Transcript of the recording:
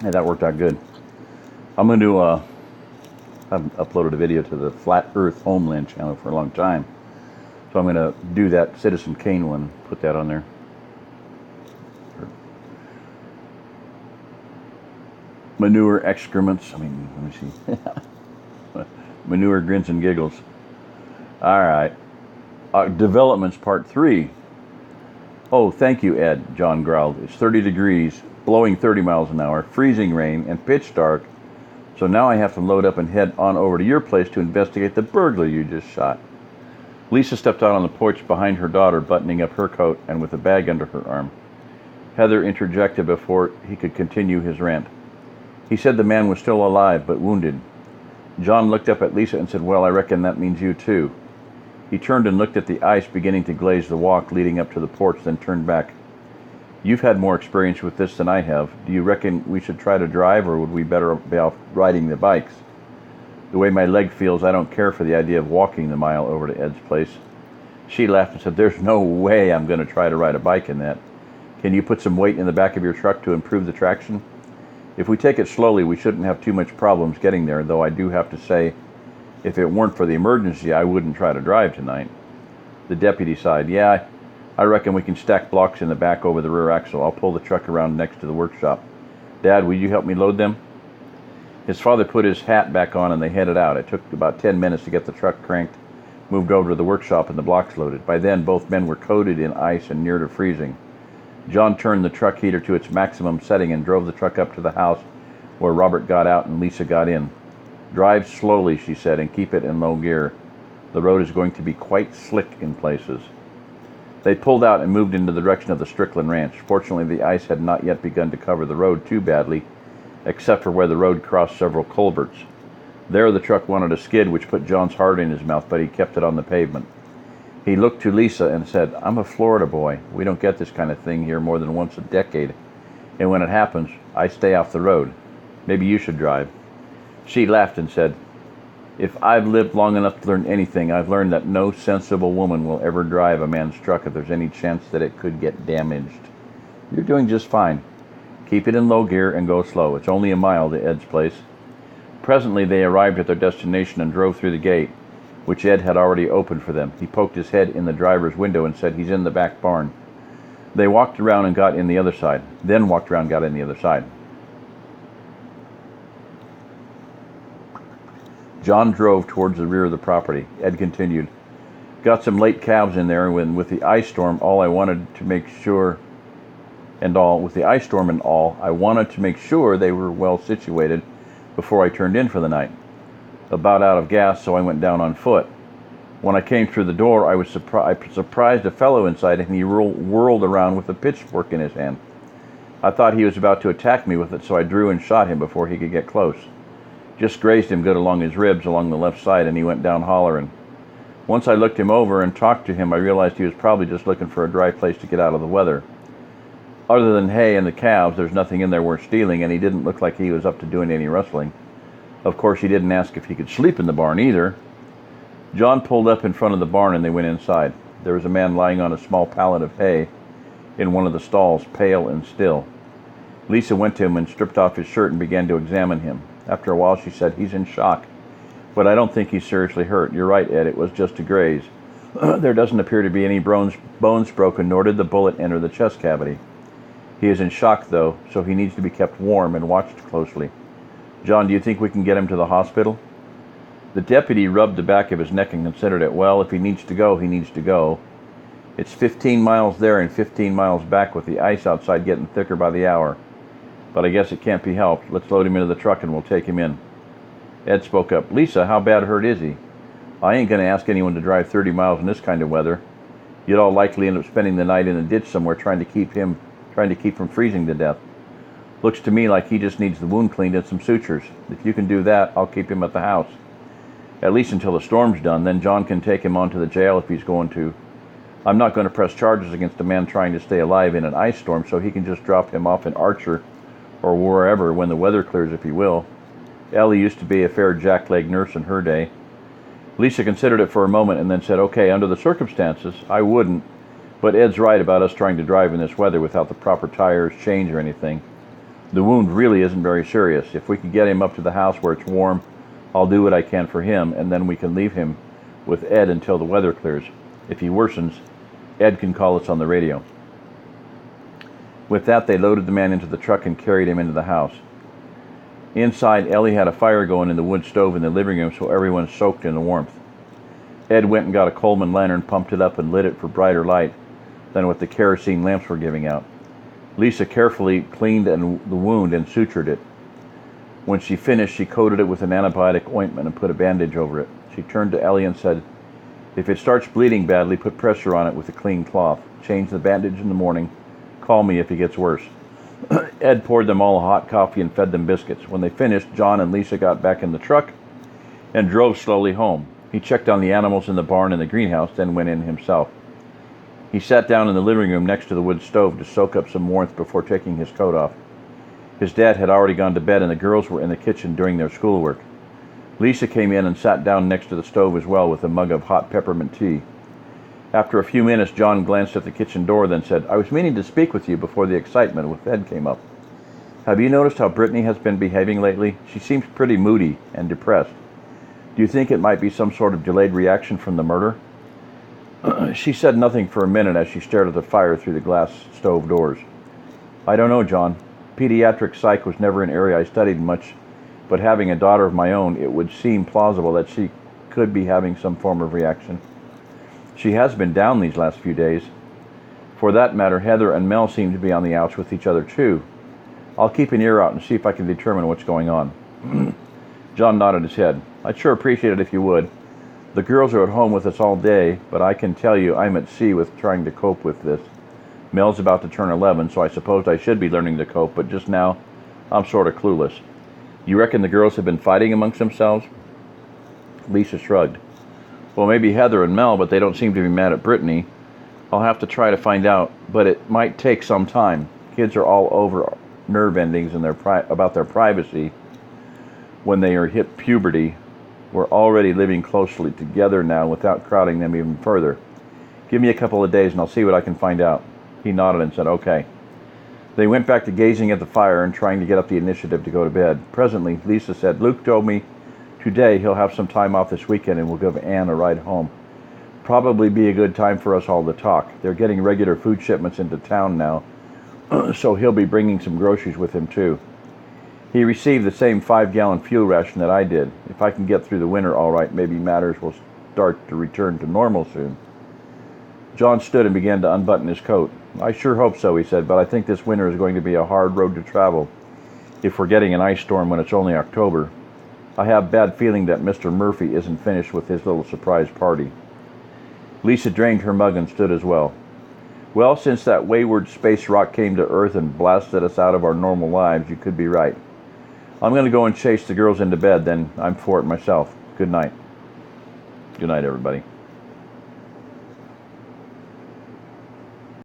Hey, that worked out good. I'm going to, I've uploaded a video to the Flat Earth Homeland channel for a long time. So I'm going to do that Citizen Kane one, put that on there. Manure excrements. Let me see. Manure grins and giggles. All right. Developments part 3. Oh, thank you, Ed, John growled. It's 30 degrees, blowing 30 miles an hour, freezing rain, and pitch dark. So now I have to load up and head on over to your place to investigate the burglar you just shot. Lisa stepped out on the porch behind her daughter, buttoning up her coat and with a bag under her arm. Heather interjected before he could continue his rant. He said the man was still alive, but wounded. John looked up at Lisa and said, "Well, I reckon that means you too." He turned and looked at the ice beginning to glaze the walk leading up to the porch, then turned back. "You've had more experience with this than I have. Do you reckon we should try to drive, or would we better be off riding the bikes? The way my leg feels, I don't care for the idea of walking the mile over to Ed's place." She laughed and said, "There's no way I'm going to try to ride a bike in that. Can you put some weight in the back of your truck to improve the traction? If we take it slowly, we shouldn't have too much problems getting there, though I do have to say, if it weren't for the emergency, I wouldn't try to drive tonight." The deputy sighed. "Yeah, I reckon we can stack blocks in the back over the rear axle. I'll pull the truck around next to the workshop. Dad, will you help me load them?" His father put his hat back on and they headed out. It took about 10 minutes to get the truck cranked, moved over to the workshop, and the blocks loaded. By then, both men were coated in ice and near to freezing. John turned the truck heater to its maximum setting and drove the truck up to the house, where Robert got out and Lisa got in. "Drive slowly," she said, "and keep it in low gear. The road is going to be quite slick in places." They pulled out and moved in the direction of the Strickland Ranch. Fortunately, the ice had not yet begun to cover the road too badly, except for where the road crossed several culverts. There the truck wanted to skid, which put John's heart in his mouth, but he kept it on the pavement. He looked to Lisa and said, "I'm a Florida boy. We don't get this kind of thing here more than once a decade. And when it happens, I stay off the road. Maybe you should drive." She laughed and said, "If I've lived long enough to learn anything, I've learned that no sensible woman will ever drive a man's truck if there's any chance that it could get damaged. You're doing just fine. Keep it in low gear and go slow. It's only a mile to Ed's place." Presently they arrived at their destination and drove through the gate, which Ed had already opened for them. He poked his head in the driver's window and said, "He's in the back barn." They walked around and got in the other side, then walked around and got in the other side. John drove towards the rear of the property. Ed continued, "Got some late calves in there, and with the ice storm I wanted to make sure they were well situated before I turned in for the night. About out of gas, so I went down on foot. When I came through the door, I surprised a fellow inside, and he whirled around with a pitchfork in his hand. I thought he was about to attack me with it, so I drew and shot him before he could get close. Just grazed him good along his ribs along the left side, and he went down hollering. Once I looked him over and talked to him, I realized he was probably just looking for a dry place to get out of the weather. Other than hay and the calves, there's nothing in there worth stealing, and he didn't look like he was up to doing any rustling. Of course, he didn't ask if he could sleep in the barn either." John pulled up in front of the barn and they went inside. There was a man lying on a small pallet of hay in one of the stalls, pale and still. Lisa went to him and stripped off his shirt and began to examine him. After a while she said, "He's in shock, but I don't think he's seriously hurt. You're right, Ed, it was just a graze. There doesn't appear to be any bones broken, nor did the bullet enter the chest cavity. He is in shock, though, so he needs to be kept warm and watched closely. John, do you think we can get him to the hospital?" The deputy rubbed the back of his neck and considered it. "Well, if he needs to go, he needs to go. It's 15 miles there and 15 miles back with the ice outside getting thicker by the hour. But I guess it can't be helped. Let's load him into the truck and we'll take him in." Ed spoke up. "Lisa, how bad hurt is he? I ain't going to ask anyone to drive 30 miles in this kind of weather. You'd all likely end up spending the night in a ditch somewhere trying to keep from freezing to death. Looks to me like he just needs the wound cleaned and some sutures. If you can do that, I'll keep him at the house. At least until the storm's done, then John can take him on to the jail if he's going to. I'm not going to press charges against a man trying to stay alive in an ice storm, so he can just drop him off in Archer or wherever when the weather clears if he will. Ellie used to be a fair jackleg nurse in her day." Lisa considered it for a moment and then said, "Okay, under the circumstances, I wouldn't, but Ed's right about us trying to drive in this weather without the proper tires, change, or anything. The wound really isn't very serious. If we can get him up to the house where it's warm, I'll do what I can for him, and then we can leave him with Ed until the weather clears. If he worsens, Ed can call us on the radio." With that, they loaded the man into the truck and carried him into the house. Inside, Ellie had a fire going in the wood stove in the living room, so everyone soaked in the warmth. Ed went and got a Coleman lantern, pumped it up, and lit it for brighter light than what the kerosene lamps were giving out. Lisa carefully cleaned the wound and sutured it. When she finished, she coated it with an antibiotic ointment and put a bandage over it. She turned to Ellie and said, "If it starts bleeding badly, put pressure on it with a clean cloth. Change the bandage in the morning. Call me if it gets worse." Ed poured them all a hot coffee and fed them biscuits. When they finished, John and Lisa got back in the truck and drove slowly home. He checked on the animals in the barn and the greenhouse, then went in himself. He sat down in the living room next to the wood stove to soak up some warmth before taking his coat off. His dad had already gone to bed, and the girls were in the kitchen doing their schoolwork. Lisa came in and sat down next to the stove as well with a mug of hot peppermint tea. After a few minutes, John glanced at the kitchen door, then said, "I was meaning to speak with you before the excitement with Ed came up. Have you noticed how Brittany has been behaving lately? She seems pretty moody and depressed. Do you think it might be some sort of delayed reaction from the murder?" She said nothing for a minute as she stared at the fire through the glass stove doors. "I don't know, John. Pediatric psych was never an area I studied much, but having a daughter of my own, it would seem plausible that she could be having some form of reaction. She has been down these last few days. For that matter, Heather and Mel seem to be on the outs with each other too. I'll keep an ear out and see if I can determine what's going on." John nodded his head. "I'd sure appreciate it if you would. The girls are at home with us all day, but I can tell you I'm at sea with trying to cope with this. Mel's about to turn 11, so I suppose I should be learning to cope, but just now I'm sort of clueless. You reckon the girls have been fighting amongst themselves?" Lisa shrugged. "Well, maybe Heather and Mel, but they don't seem to be mad at Brittany. I'll have to try to find out, but it might take some time. Kids are all over nerve endings and about their privacy when they are hit puberty. We're already living closely together now without crowding them even further. Give me a couple of days and I'll see what I can find out." He nodded and said, "Okay." They went back to gazing at the fire and trying to get up the initiative to go to bed. Presently, Lisa said, "Luke told me today he'll have some time off this weekend and we'll give Anne a ride home. Probably be a good time for us all to talk. They're getting regular food shipments into town now, so he'll be bringing some groceries with him too. He received the same 5-gallon fuel ration that I did. If I can get through the winter all right, maybe matters will start to return to normal soon." John stood and began to unbutton his coat. "I sure hope so," he said, "but I think this winter is going to be a hard road to travel if we're getting an ice storm when it's only October. I have a bad feeling that Mr. Murphy isn't finished with his little surprise party." Lisa drained her mug and stood as well. "Well, since that wayward space rock came to Earth and blasted us out of our normal lives, you could be right. I'm going to go and chase the girls into bed, then I'm for it myself. Good night." Good night, everybody.